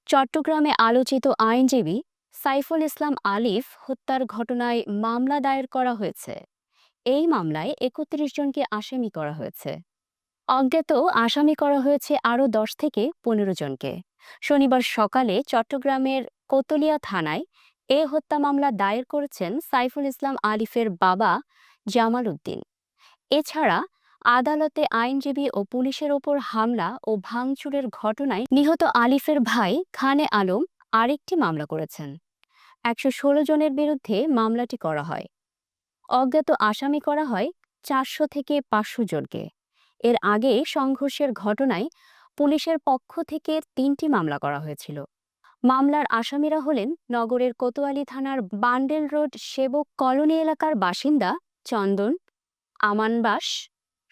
চট্টগ্রামে আলোচিত আইনজীবী সাইফুল ইসলাম আলিফ হত্যার ঘটনায় মামলা দায়ের করা হয়েছে। এই মামলায় ৩১ জনকে আসামি করা হয়েছে। অজ্ঞাত আসামি করা হয়েছে আরও ১০ থেকে ১৫ জনকে। শনিবার সকালে চট্টগ্রামের কোতলিয়া থানায় এ হত্যা মামলা দায়ের করেছেন সাইফুল ইসলাম আলিফের বাবা জামাল উদ্দিন। এছাড়া আদালতে আইনজীবী ও পুলিশের ওপর হামলা ও ভাঙচুরের ঘটনায় নিহত আলিফের ভাই খানে আলম আরেকটি মামলা করেছেন। ১১৬ জনের বিরুদ্ধে মামলাটি করা হয়। অজ্ঞাত আসামি করা হয় ৪০০ থেকে ৫০০ জনকে। এর আগে সংঘর্ষের ঘটনায় পুলিশের পক্ষ থেকে ৩টি মামলা করা হয়েছিল। মামলার আসামিরা হলেন নগরের কোতোয়ালি থানার বান্ডেল রোড সেবক কলোনি এলাকার বাসিন্দা চন্দন, আমানবাস,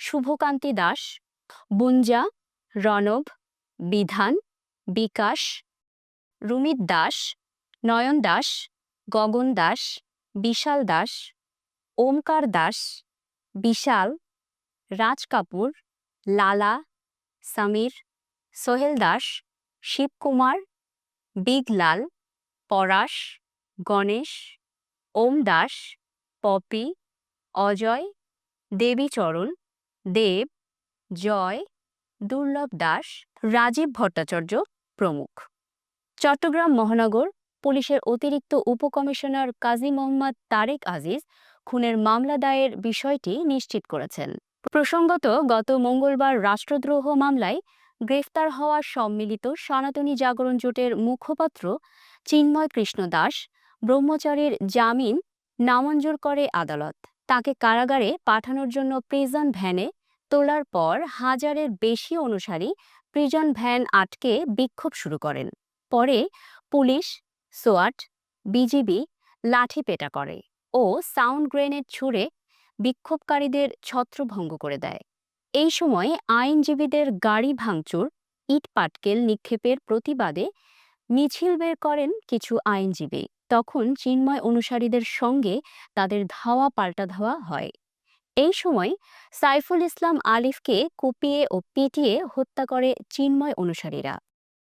শুভকান্তি দাস, বুঞ্জা, রণব, বিধান, বিকাশ, রুমিত দাস, নয়ন দাস, গগন দাস, বিশাল দাস, ওমকার দাস, বিশাল, রাজ কাপুর, লালা, সামির, সোহেল দাস, শিবকুমার, বিগলাল, পরাশ, গণেশ, ওম দাস, পপি, অজয়, দেবীচরণ, দেব, জয়, দুর্লভ দাস, রাজীব ভট্টাচার্য প্রমুখ। চট্টগ্রাম মহানগর পুলিশের অতিরিক্ত উপকমিশনার কাজী মোহাম্মদ তারেক আজিজ খুনের মামলা দায়ের বিষয়টি নিশ্চিত করেছেন। প্রসঙ্গত, গত মঙ্গলবার রাষ্ট্রদ্রোহ মামলায় গ্রেফতার হওয়া সম্মিলিত সনাতনী জাগরণ জোটের মুখপাত্র চিন্ময় কৃষ্ণ দাস ব্রহ্মচারীর জামিন নামঞ্জুর করে আদালত। তাকে কারাগারে পাঠানোর জন্য প্রিজন ভ্যানে তোলার পর হাজারের বেশি অনুসারী প্রিজন ভ্যান আটকে বিক্ষোভ শুরু করেন। পরে পুলিশ, সোয়াট, বিজিবি লাঠিপেটা করে ও সাউন্ড গ্রেনেড ছুড়ে বিক্ষোভকারীদের ছত্রভঙ্গ করে দেয়। এই সময় আইনজীবীদের গাড়ি ভাঙচুর, ইট পাটকেল নিক্ষেপের প্রতিবাদে মিছিল বের করেন কিছু আইনজীবী। তখন চিন্ময় অনুসারীদের সঙ্গে তাদের ধাওয়া পাল্টা ধাওয়া হয়। এই সময় সাইফুল ইসলাম আলিফকে কুপিয়ে ও পিটিয়ে হত্যা করে চিন্ময় অনুসারীরা।